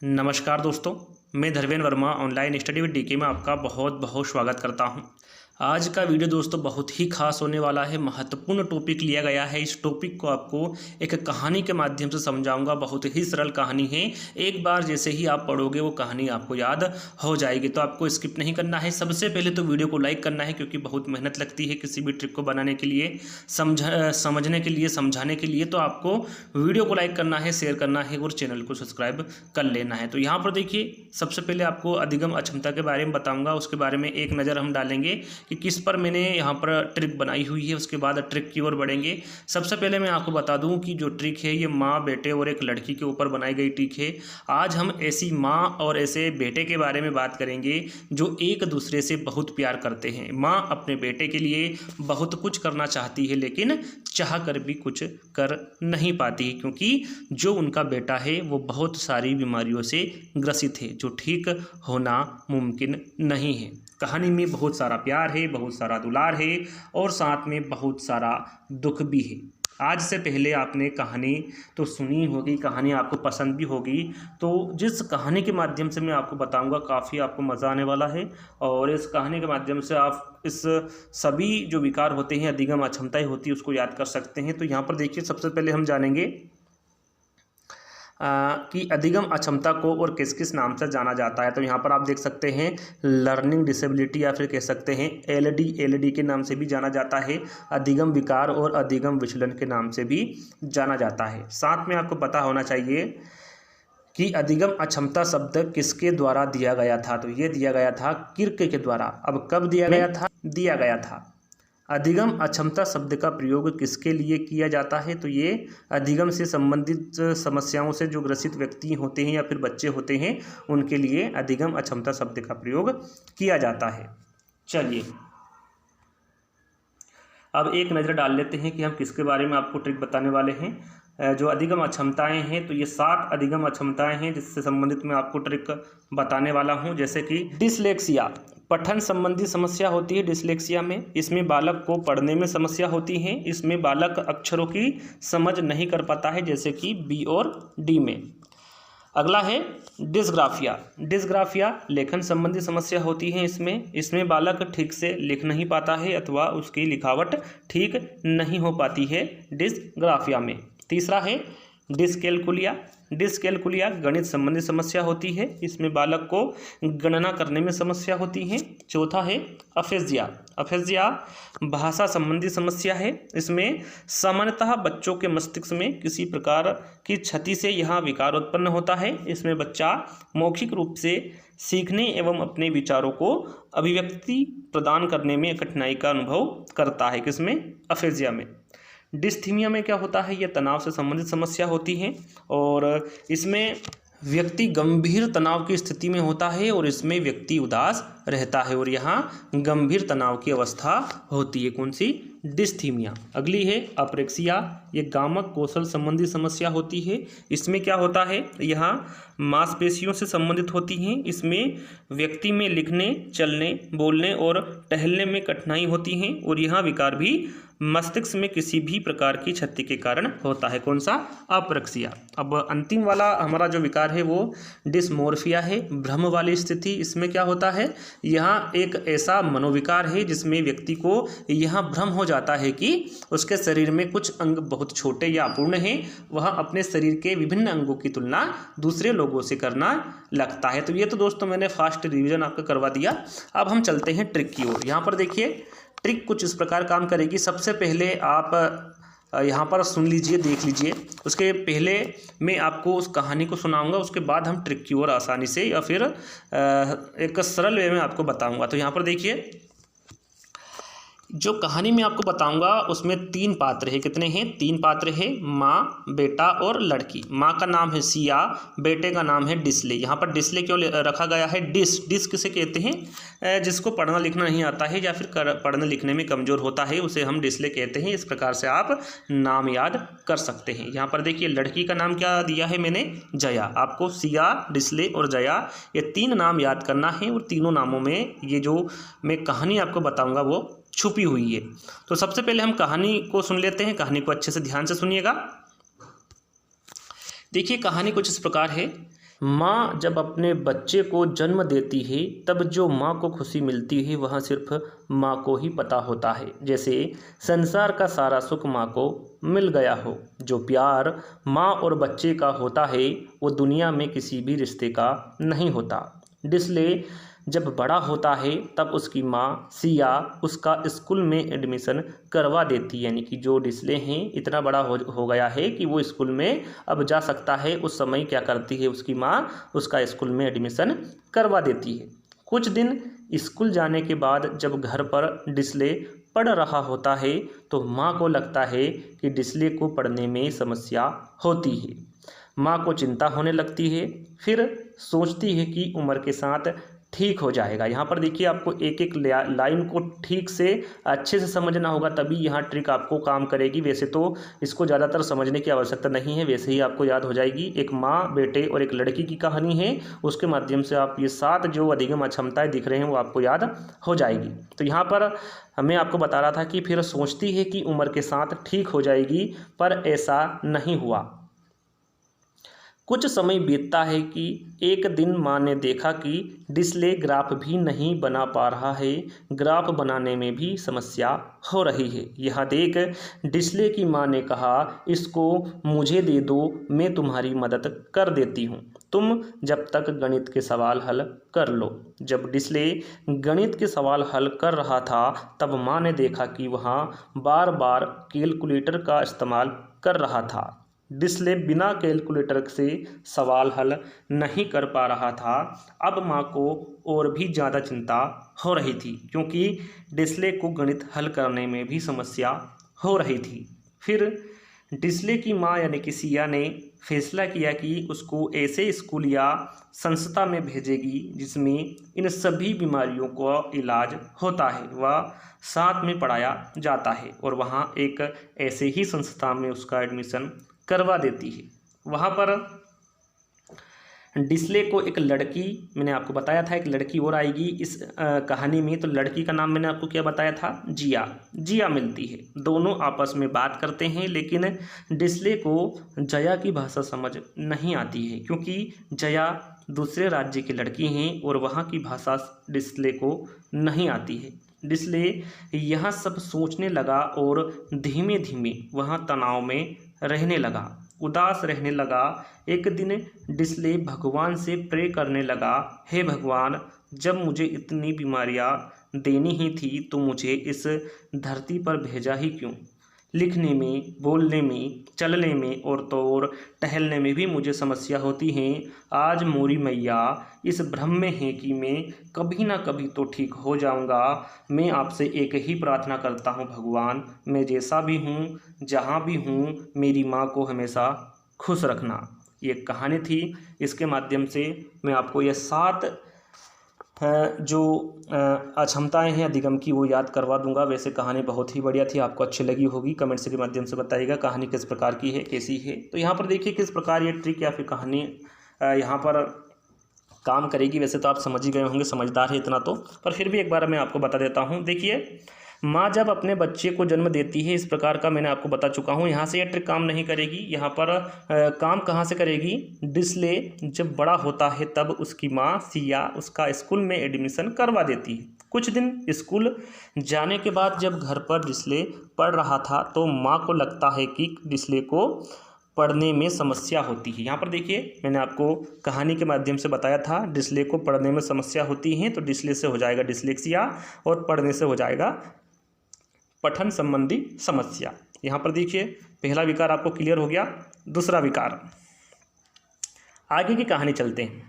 नमस्कार दोस्तों, मैं Dharmendra Verma online study with DK में आपका बहुत बहुत स्वागत करता हूं। आज का वीडियो दोस्तों बहुत ही खास होने वाला है। महत्वपूर्ण टॉपिक लिया गया है। इस टॉपिक को आपको एक कहानी के माध्यम से समझाऊंगा। बहुत ही सरल कहानी है। एक बार जैसे ही आप पढ़ोगे वो कहानी आपको याद हो जाएगी। तो आपको स्किप नहीं करना है। सबसे पहले तो वीडियो को लाइक करना है, क्योंकि बहुत मेहनत लगती है किसी भी ट्रिक को बनाने के लिए, समझने के लिए, समझाने के लिए। तो आपको वीडियो को लाइक करना है, शेयर करना है और चैनल को सब्सक्राइब कर लेना है। तो यहाँ पर देखिए, सबसे पहले आपको अधिगम अक्षमता के बारे में बताऊंगा। उसके बारे में एक नज़र हम डालेंगे कि किस पर मैंने यहाँ पर ट्रिक बनाई हुई है। उसके बाद ट्रिक की ओर बढ़ेंगे। सबसे पहले मैं आपको बता दूं कि जो ट्रिक है ये माँ, बेटे और एक लड़की के ऊपर बनाई गई ट्रिक है। आज हम ऐसी माँ और ऐसे बेटे के बारे में बात करेंगे जो एक दूसरे से बहुत प्यार करते हैं। माँ अपने बेटे के लिए बहुत कुछ करना चाहती है, लेकिन चाह कर भी कुछ कर नहीं पाती, क्योंकि जो उनका बेटा है वो बहुत सारी बीमारियों से ग्रसित है, जो ठीक होना मुमकिन नहीं है। कहानी में बहुत सारा प्यार है, बहुत सारा दुलार है और साथ में बहुत सारा दुख भी है। आज से पहले आपने कहानी तो सुनी होगी, कहानी आपको पसंद भी होगी। तो जिस कहानी के माध्यम से मैं आपको बताऊंगा, काफ़ी आपको मज़ा आने वाला है। और इस कहानी के माध्यम से आप इस सभी जो विकार होते हैं, अधिगम अक्षमताएं होती है, उसको याद कर सकते हैं। तो यहाँ पर देखिए, सबसे पहले हम जानेंगे कि अधिगम अक्षमता को और किस किस नाम से जाना जाता है। तो यहाँ पर आप देख सकते हैं लर्निंग डिसेबिलिटी, या फिर कह सकते हैं एलडी के नाम से भी जाना जाता है। अधिगम विकार और अधिगम विचलन के नाम से भी जाना जाता है। साथ में आपको पता होना चाहिए कि अधिगम अक्षमता शब्द किसके द्वारा दिया गया था। तो ये दिया गया था किर्क के द्वारा। अब कब दिया गया था? दिया गया था। अधिगम अक्षमता शब्द का प्रयोग किसके लिए किया जाता है? तो ये अधिगम से संबंधित समस्याओं से जो ग्रसित व्यक्ति होते हैं या फिर बच्चे होते हैं, उनके लिए अधिगम अक्षमता शब्द का प्रयोग किया जाता है। चलिए अब एक नज़र डाल लेते हैं कि हम किसके बारे में आपको ट्रिक बताने वाले हैं। जो अधिगम अक्षमताएं हैं, तो ये 7 अधिगम अक्षमताएं हैं जिससे संबंधित मैं आपको ट्रिक बताने वाला हूं। जैसे कि डिसलेक्सिया, पठन संबंधी समस्या होती है डिसलेक्सिया में। इसमें बालक को पढ़ने में समस्या होती है। इसमें बालक अक्षरों की समझ नहीं कर पाता है, जैसे कि बी और डी में। अगला है डिस्ग्राफिया। डिस्ग्राफिया लेखन संबंधी समस्या होती है। इसमें बालक ठीक से लिख नहीं पाता है अथवा उसकी लिखावट ठीक नहीं हो पाती है डिस्ग्राफिया में। तीसरा है डिस्कैल्कुलिया। डिस्कैल्कुलिया गणित संबंधी समस्या होती है। इसमें बालक को गणना करने में समस्या होती है। चौथा है अफेजिया। अफेजिया भाषा संबंधी समस्या है। इसमें सामान्यतः बच्चों के मस्तिष्क में किसी प्रकार की क्षति से यहाँ विकार उत्पन्न होता है। इसमें बच्चा मौखिक रूप से सीखने एवं अपने विचारों को अभिव्यक्ति प्रदान करने में कठिनाई का अनुभव करता है। किसमें? अफेजिया में। डिस्थीमिया में क्या होता है? ये तनाव से संबंधित समस्या होती है और इसमें व्यक्ति गंभीर तनाव की स्थिति में होता है और इसमें व्यक्ति उदास रहता है और यहाँ गंभीर तनाव की अवस्था होती है। कौन सी? डिस्थीमिया। अगली है अप्रेक्सिया। ये गामक कौशल संबंधी समस्या होती है। इसमें क्या होता है? यहाँ मांसपेशियों से संबंधित होती हैं। इसमें व्यक्ति में लिखने, चलने, बोलने और टहलने में कठिनाई होती है और यहाँ विकार भी मस्तिष्क में किसी भी प्रकार की क्षति के कारण होता है। कौन सा? अप्रेक्सिया। अब अंतिम वाला हमारा जो विकार है वो डिस्मोर्फिया है, भ्रम वाली स्थिति। इसमें क्या होता है? यहाँ एक ऐसा मनोविकार है जिसमें व्यक्ति को यहाँ भ्रम हो जाता है कि उसके शरीर में कुछ अंग बहुत छोटे या अपूर्ण हैं। वह अपने शरीर के विभिन्न अंगों की तुलना दूसरे लोगों से करना लगता है। तो ये तो दोस्तों मैंने फास्ट रिवीजन आपका करवा दिया। अब हम चलते हैं ट्रिक की ओर। यहाँ पर देखिए, ट्रिक कुछ इस प्रकार काम करेगी। सबसे पहले आप यहाँ पर सुन लीजिए, देख लीजिए। उसके पहले मैं आपको उस कहानी को सुनाऊंगा, उसके बाद हम ट्रिक की ओर आसानी से या फिर एक सरल वे में आपको बताऊंगा। तो यहाँ पर देखिए, जो कहानी मैं आपको बताऊंगा उसमें 3 पात्र हैं। कितने हैं? 3 पात्र हैं, माँ, बेटा और लड़की। माँ का नाम है सिया, बेटे का नाम है डिस्ले। यहाँ पर डिस्ले क्यों रखा गया है? डिस किसे कहते हैं? जिसको पढ़ना लिखना नहीं आता है या फिर पढ़ने लिखने में कमज़ोर होता है, उसे हम डिस्ले कहते हैं। इस प्रकार से आप नाम याद कर सकते हैं। यहाँ पर देखिए, लड़की का नाम क्या दिया है मैंने? जया। आपको सिया, डिस्ले और जया, ये 3 नाम याद करना है और तीनों नामों में ये जो मैं कहानी आपको बताऊँगा वो छुपी हुई है। तो सबसे पहले हम कहानी को सुन लेते हैं। कहानी को अच्छे से ध्यान से सुनिएगा। देखिए, कहानी कुछ इस प्रकार है। माँ जब अपने बच्चे को जन्म देती है तब जो माँ को खुशी मिलती है वह सिर्फ माँ को ही पता होता है। जैसे संसार का सारा सुख माँ को मिल गया हो। जो प्यार माँ और बच्चे का होता है वो दुनिया में किसी भी रिश्ते का नहीं होता। डिस्ले जब बड़ा होता है तब उसकी माँ सिया उसका स्कूल में एडमिशन करवा देती है। यानी कि जो डिस्ले हैं इतना बड़ा हो गया है कि वो स्कूल में अब जा सकता है। उस समय क्या करती है उसकी माँ, उसका स्कूल में एडमिशन करवा देती है। कुछ दिन स्कूल जाने के बाद जब घर पर डिस्ले पढ़ रहा होता है तो माँ को लगता है कि डिस्ले को पढ़ने में समस्या होती है। माँ को चिंता होने लगती है, फिर सोचती है कि उम्र के साथ ठीक हो जाएगा। यहाँ पर देखिए आपको एक एक लाइन को ठीक से अच्छे से समझना होगा, तभी यहाँ ट्रिक आपको काम करेगी। वैसे तो इसको ज़्यादातर समझने की आवश्यकता नहीं है, वैसे ही आपको याद हो जाएगी। एक माँ, बेटे और एक लड़की की कहानी है, उसके माध्यम से आप ये 7 जो अधिगम अक्षमताएँ दिख रहे हैं वो आपको याद हो जाएगी। तो यहाँ पर मैं आपको बता रहा था कि फिर सोचती है कि उम्र के साथ ठीक हो जाएगी, पर ऐसा नहीं हुआ। कुछ समय बीतता है कि एक दिन माँ ने देखा कि डिस्ले ग्राफ भी नहीं बना पा रहा है, ग्राफ बनाने में भी समस्या हो रही है। यह देख डिस्ले की माँ ने कहा, इसको मुझे दे दो, मैं तुम्हारी मदद कर देती हूँ, तुम जब तक गणित के सवाल हल कर लो। जब डिस्ले गणित के सवाल हल कर रहा था तब माँ ने देखा कि वह बार बार कैलकुलेटर का इस्तेमाल कर रहा था। डिस्ले बिना कैलकुलेटर से सवाल हल नहीं कर पा रहा था। अब माँ को और भी ज़्यादा चिंता हो रही थी, क्योंकि डिस्ले को गणित हल करने में भी समस्या हो रही थी। फिर डिस्ले की माँ यानी कि सिया ने फैसला किया कि उसको ऐसे स्कूल या संस्था में भेजेगी जिसमें इन सभी बीमारियों का इलाज होता है, वह साथ में पढ़ाया जाता है, और वहाँ एक ऐसे ही संस्था में उसका एडमिशन करवा देती है। वहाँ पर डिस्ले को एक लड़की, मैंने आपको बताया था एक लड़की और आएगी इस कहानी में, तो लड़की का नाम मैंने आपको क्या बताया था, जिया मिलती है। दोनों आपस में बात करते हैं, लेकिन डिस्ले को जया की भाषा समझ नहीं आती है, क्योंकि जया दूसरे राज्य की लड़की हैं और वहाँ की भाषा डिस्ले को नहीं आती है। डिस्ले यह सब सोचने लगा और धीमे धीमे वह तनाव में रहने लगा, उदास रहने लगा। एक दिन डिस्ले भगवान से प्रे करने लगा, हे भगवान, जब मुझे इतनी बीमारियां देनी ही थी तो मुझे इस धरती पर भेजा ही क्यों? लिखने में, बोलने में, चलने में और तो और टहलने में भी मुझे समस्या होती है। आज मोरी मैया इस भ्रम में है कि मैं कभी ना कभी तो ठीक हो जाऊंगा। मैं आपसे एक ही प्रार्थना करता हूँ भगवान, मैं जैसा भी हूँ, जहाँ भी हूँ, मेरी माँ को हमेशा खुश रखना। ये कहानी थी, इसके माध्यम से मैं आपको ये 7 जो अक्षमताएं हैं अधिगम की वो याद करवा दूंगा। वैसे कहानी बहुत ही बढ़िया थी, आपको अच्छी लगी होगी, कमेंट्स के माध्यम से बताइएगा कहानी किस प्रकार की है, कैसी है। तो यहाँ पर देखिए किस प्रकार ये ट्रिक या फिर कहानी यहाँ पर काम करेगी। वैसे तो आप समझ ही गए होंगे, समझदार है इतना तो, पर फिर भी एक बार मैं आपको बता देता हूँ। देखिए, माँ जब अपने बच्चे को जन्म देती है, इस प्रकार का मैंने आपको बता चुका हूँ। यहाँ से ये ट्रिक काम नहीं करेगी। यहाँ पर काम कहाँ से करेगी, डिस्ले जब बड़ा होता है तब उसकी माँ सिया उसका स्कूल में एडमिशन करवा देती है। कुछ दिन स्कूल जाने के बाद जब घर पर डिस्ले पढ़ रहा था तो माँ को लगता है कि डिस्ले को पढ़ने में समस्या होती है। यहाँ पर देखिए मैंने आपको कहानी के माध्यम से बताया था, डिस्ले को पढ़ने में समस्या होती है, तो डिस्ले से हो जाएगा डिस्लेक्सिया और पढ़ने से हो जाएगा पठन संबंधी समस्या। यहाँ पर देखिए पहला विकार आपको क्लियर हो गया। दूसरा विकार, आगे की कहानी चलते हैं।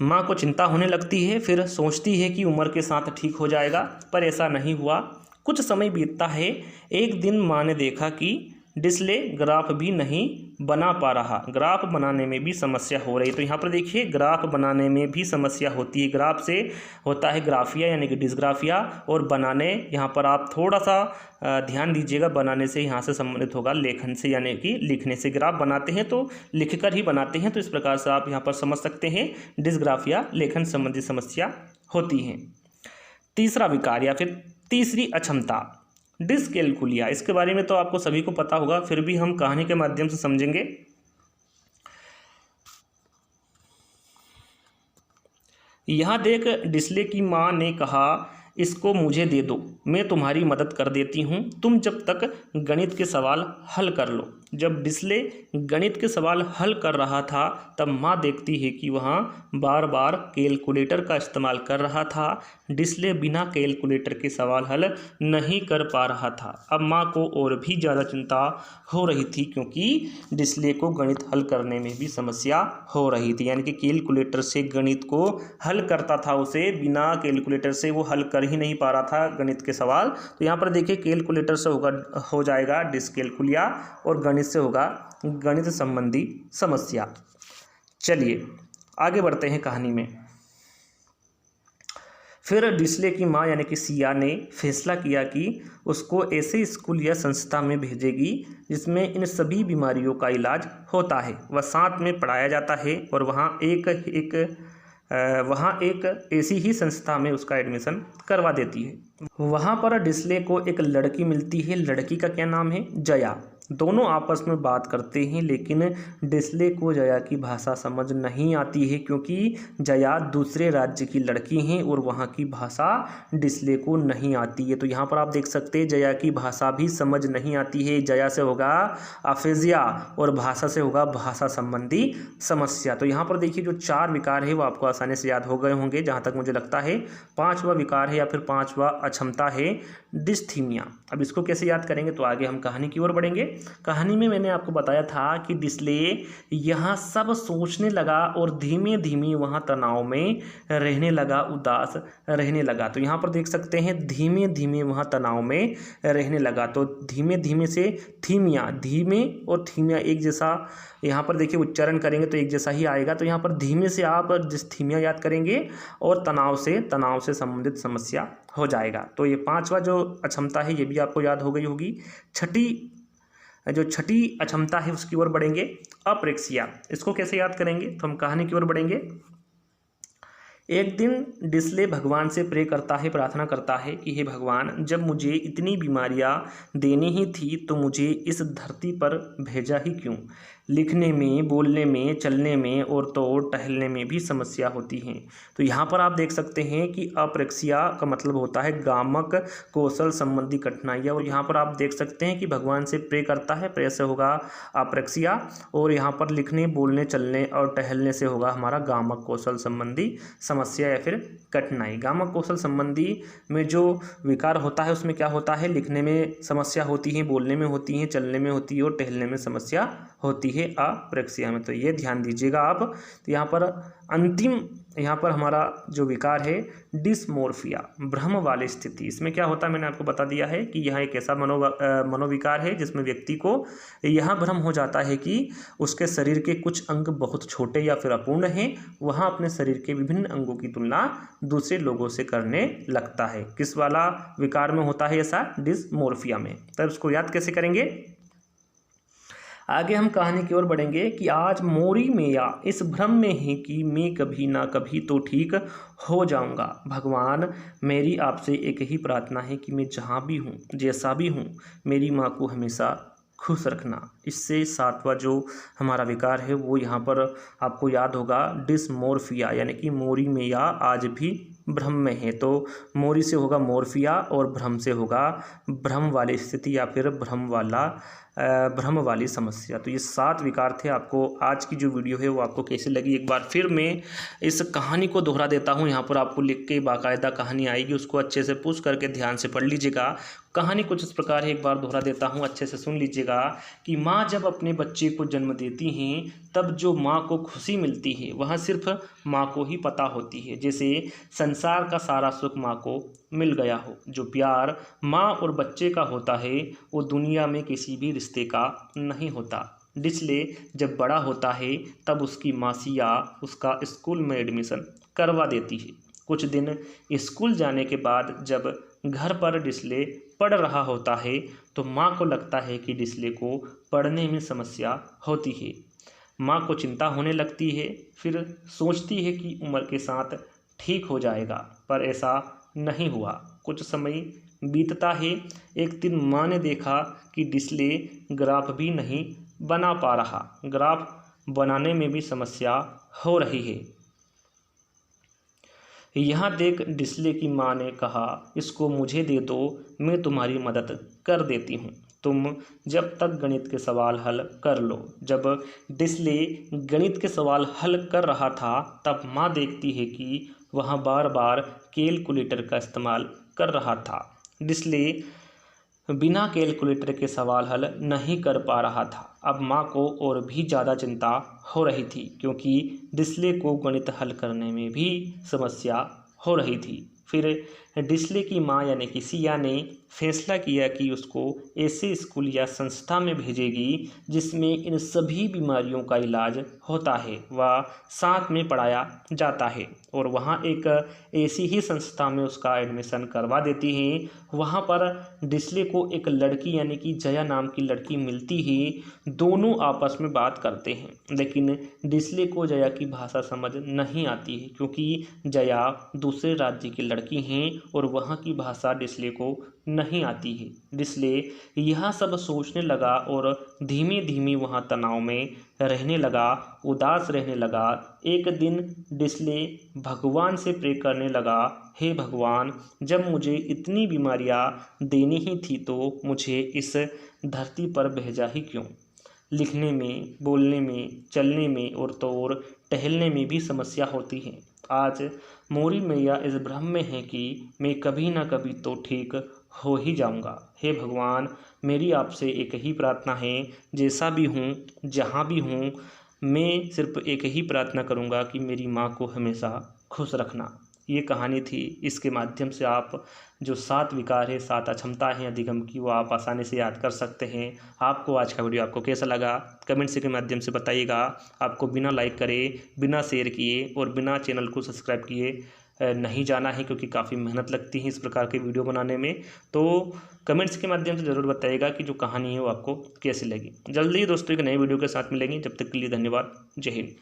माँ को चिंता होने लगती है, फिर सोचती है कि उम्र के साथ ठीक हो जाएगा, पर ऐसा नहीं हुआ। कुछ समय बीतता है। एक दिन माँ ने देखा कि डिस्ले ग्राफ भी नहीं बना पा रहा, ग्राफ बनाने में भी समस्या हो रही। तो यहाँ पर देखिए ग्राफ बनाने में भी समस्या होती है। ग्राफ से होता है ग्राफिया यानी कि डिस्ग्राफिया, और बनाने, यहाँ पर आप थोड़ा सा ध्यान दीजिएगा, बनाने से यहाँ से संबंधित होगा लेखन से, यानी कि लिखने से। ग्राफ बनाते हैं तो लिखकर ही बनाते हैं, तो इस प्रकार से आप यहाँ पर समझ सकते हैं डिस्ग्राफिया लेखन संबंधी समस्या होती है। तीसरा विकार या फिर तीसरी अक्षमता, डिसकैलकुलिया। इसके बारे में तो आपको सभी को पता होगा, फिर भी हम कहानी के माध्यम से समझेंगे। यहाँ देख, डिस्ले की माँ ने कहा, इसको मुझे दे दो, मैं तुम्हारी मदद कर देती हूँ, तुम जब तक गणित के सवाल हल कर लो। जब डिस्ले गणित के सवाल हल कर रहा था तब माँ देखती है कि वहाँ बार बार कैलकुलेटर का इस्तेमाल कर रहा था। डिस्ले बिना कैलकुलेटर के सवाल हल नहीं कर पा रहा था। अब माँ को और भी ज़्यादा चिंता हो रही थी, क्योंकि डिस्ले को गणित हल करने में भी समस्या हो रही थी। यानी कि कैलकुलेटर से गणित को हल करता था, उसे बिना कैलकुलेटर से वो हल कर ही नहीं पा रहा था गणित के सवाल। तो यहाँ पर देखिए, कैलकुलेटर से हो जाएगा डिस्कैलकुलिया और गणित से होगा गणित संबंधी समस्या। चलिए आगे बढ़ते हैं कहानी में। फिर डिस्ले की माँ यानी कि सिया ने फैसला किया कि उसको ऐसे स्कूल या संस्था में भेजेगी जिसमें इन सभी बीमारियों का इलाज होता है, वह साथ में पढ़ाया जाता है और वहाँ एक ऐसी ही संस्था में उसका एडमिशन करवा देती है। वहाँ पर डिस्ले को एक लड़की मिलती है। लड़की का क्या नाम है? जया। दोनों आपस में बात करते हैं, लेकिन डिस्ले को जया की भाषा समझ नहीं आती है, क्योंकि जया दूसरे राज्य की लड़की हैं और वहाँ की भाषा डिस्ले को नहीं आती है। तो यहाँ पर आप देख सकते हैं, जया की भाषा भी समझ नहीं आती है। जया से होगा अफेजिया और भाषा से होगा भाषा संबंधी समस्या। तो यहाँ पर देखिए, जो 4 विकार है वो आपको आसानी से याद हो गए होंगे जहाँ तक मुझे लगता है। 5वां विकार है या फिर 5वां अक्षमता है डिस्थीमिया। अब इसको कैसे याद करेंगे, तो आगे हम कहानी की ओर बढ़ेंगे। कहानी में मैंने आपको बताया था कि डिस्ले यहाँ सब सोचने लगा और धीमे धीमे वहाँ तनाव में रहने लगा, उदास रहने लगा। तो यहाँ पर देख सकते हैं, धीमे धीमे वहाँ तनाव में रहने लगा। तो धीमे धीमे से थीमिया, धीमे और थीमिया एक जैसा यहाँ पर देखिए उच्चारण करेंगे तो एक जैसा ही आएगा। तो यहाँ पर धीमे से आप डिस्थीमिया याद करेंगे और तनाव से संबंधित समस्या हो जाएगा। तो ये 5वां जो अक्षमता है ये भी आपको याद हो गई होगी। छठी अक्षमता है उसकी ओर बढ़ेंगे, अप्रेक्सिया। इसको कैसे याद करेंगे, तो हम कहानी की ओर बढ़ेंगे। एक दिन डिस्ले भगवान से प्रे करता है, प्रार्थना करता है कि हे भगवान, जब मुझे इतनी बीमारियां देनी ही थी तो मुझे इस धरती पर भेजा ही क्यों? लिखने में, बोलने में, चलने में और तो टहलने में भी समस्या होती है। तो यहाँ पर आप देख सकते हैं कि अप्रेक्सिया का मतलब होता है गामक कौशल संबंधी कठिनाइयाँ। और यहाँ पर आप देख सकते हैं कि भगवान से प्रे करता है, प्रे से होगा अप्रेक्सिया, और यहाँ पर लिखने, बोलने, चलने और टहलने से होगा हमारा गामक कौशल संबंधी समस्या या फिर कठिनाई। गामक कौशल संबंधी में जो विकार होता है उसमें क्या होता है, लिखने में समस्या होती है, बोलने में होती है, चलने में होती है और टहलने में समस्या होती है अप्रेक्सिया में। तो ये ध्यान दीजिएगा आप। तो यहाँ पर अंतिम हमारा जो विकार है डिस्मोर्फिया, भ्रम वाली स्थिति। इसमें क्या होता है मैंने आपको बता दिया है कि यह एक ऐसा मनोविकार है जिसमें व्यक्ति को यह भ्रम हो जाता है कि उसके शरीर के कुछ अंग बहुत छोटे या फिर अपूर्ण हैं। वह अपने शरीर के विभिन्न अंगों की तुलना दूसरे लोगों से करने लगता है। किस वाला विकार में होता है ऐसा? डिस्मोर्फिया में। तब इसको याद कैसे करेंगे? आगे हम कहानी की ओर बढ़ेंगे कि आज मोरी मेया इस भ्रम में है कि मैं कभी ना कभी तो ठीक हो जाऊंगा। भगवान, मेरी आपसे एक ही प्रार्थना है कि मैं जहाँ भी हूँ, जैसा भी हूँ, मेरी माँ को हमेशा खुश रखना। इससे 7वां जो हमारा विकार है वो यहाँ पर आपको याद होगा डिस्मोर्फिया, यानी कि मोरी मेया आज भी भ्रम में है। तो मोरी से होगा मोर्फिया और भ्रम से होगा भ्रम वाली स्थिति या फिर भ्रम वाली समस्या। तो ये 7 विकार थे। आपको आज की जो वीडियो है वो आपको कैसी लगी, एक बार फिर मैं इस कहानी को दोहरा देता हूँ। यहाँ पर आपको लिख के बाकायदा कहानी आएगी, उसको अच्छे से पूछ करके ध्यान से पढ़ लीजिएगा। कहानी कुछ इस प्रकार है, एक बार दोहरा देता हूँ, अच्छे से सुन लीजिएगा कि माँ जब अपने बच्चे को जन्म देती हैं तब जो माँ को खुशी मिलती है वह सिर्फ माँ को ही पता होती है। जैसे संसार का सारा सुख माँ को मिल गया हो। जो प्यार माँ और बच्चे का होता है वो दुनिया में किसी भी रिश्ते का नहीं होता। डिस्ले जब बड़ा होता है तब उसकी मासिया उसका स्कूल में एडमिशन करवा देती है। कुछ दिन स्कूल जाने के बाद जब घर पर डिस्ले पढ़ रहा होता है तो माँ को लगता है कि डिस्ले को पढ़ने में समस्या होती है। माँ को चिंता होने लगती है, फिर सोचती है कि उम्र के साथ ठीक हो जाएगा, पर ऐसा नहीं हुआ। कुछ समय बीतता है। एक दिन माँ ने देखा कि डिस्ले ग्राफ भी नहीं बना पा रहा, ग्राफ बनाने में भी समस्या हो रही है। यहाँ देख, डिस्ले की माँ ने कहा, इसको मुझे दे दो, मैं तुम्हारी मदद कर देती हूँ। तुम जब तक गणित के सवाल हल कर लो। जब डिस्ले गणित के सवाल हल कर रहा था तब माँ देखती है कि वह बार बार कैलकुलेटर का इस्तेमाल कर रहा था। डिस्ले बिना कैलकुलेटर के सवाल हल नहीं कर पा रहा था। अब माँ को और भी ज़्यादा चिंता हो रही थी, क्योंकि डिस्ले को गणित हल करने में भी समस्या हो रही थी। फिर डिस्ले की माँ यानी कि सिया ने फैसला किया कि उसको ऐसे स्कूल या संस्था में भेजेगी जिसमें इन सभी बीमारियों का इलाज होता है व साथ में पढ़ाया जाता है, और वहाँ एक ऐसी ही संस्था में उसका एडमिशन करवा देती हैं। वहाँ पर डिस्ले को एक लड़की यानी कि जया नाम की लड़की मिलती है। दोनों आपस में बात करते हैं, लेकिन डिस्ले को जया की भाषा समझ नहीं आती है, क्योंकि जया दूसरे राज्य की लड़की हैं और वहाँ की भाषा डिस्ले को नहीं आती है। डिस्ले यह सब सोचने लगा और धीमे धीमे वहाँ तनाव में रहने लगा, उदास रहने लगा। एक दिन डिस्ले भगवान से प्रे करने लगा, हे भगवान, जब मुझे इतनी बीमारियाँ देनी ही थी तो मुझे इस धरती पर भेजा ही क्यों? लिखने में, बोलने में, चलने में और तो और टहलने में भी समस्या होती है। आज मोरी मैया इस भ्रम में है कि मैं कभी ना कभी तो ठीक हो ही जाऊंगा। हे भगवान, मेरी आपसे एक ही प्रार्थना है, जैसा भी हूँ, जहाँ भी हूँ, मैं सिर्फ एक ही प्रार्थना करूँगा कि मेरी माँ को हमेशा खुश रखना। ये कहानी थी। इसके माध्यम से आप जो 7 विकार है, 7 अक्षमता हैं अधिगम की, वो आप आसानी से याद कर सकते हैं। आपको आज का वीडियो आपको कैसा लगा कमेंट्स के माध्यम से बताइएगा। आपको बिना लाइक करे, बिना शेयर किए और बिना चैनल को सब्सक्राइब किए नहीं जाना है, क्योंकि काफ़ी मेहनत लगती है इस प्रकार के वीडियो बनाने में। तो कमेंट्स के माध्यम से ज़रूर बताइएगा कि जो कहानी है वो आपको कैसी लगी। जल्दी ही दोस्तों एक नए वीडियो के साथ मिलेंगे। जब तक के लिए धन्यवाद। जय हिंद।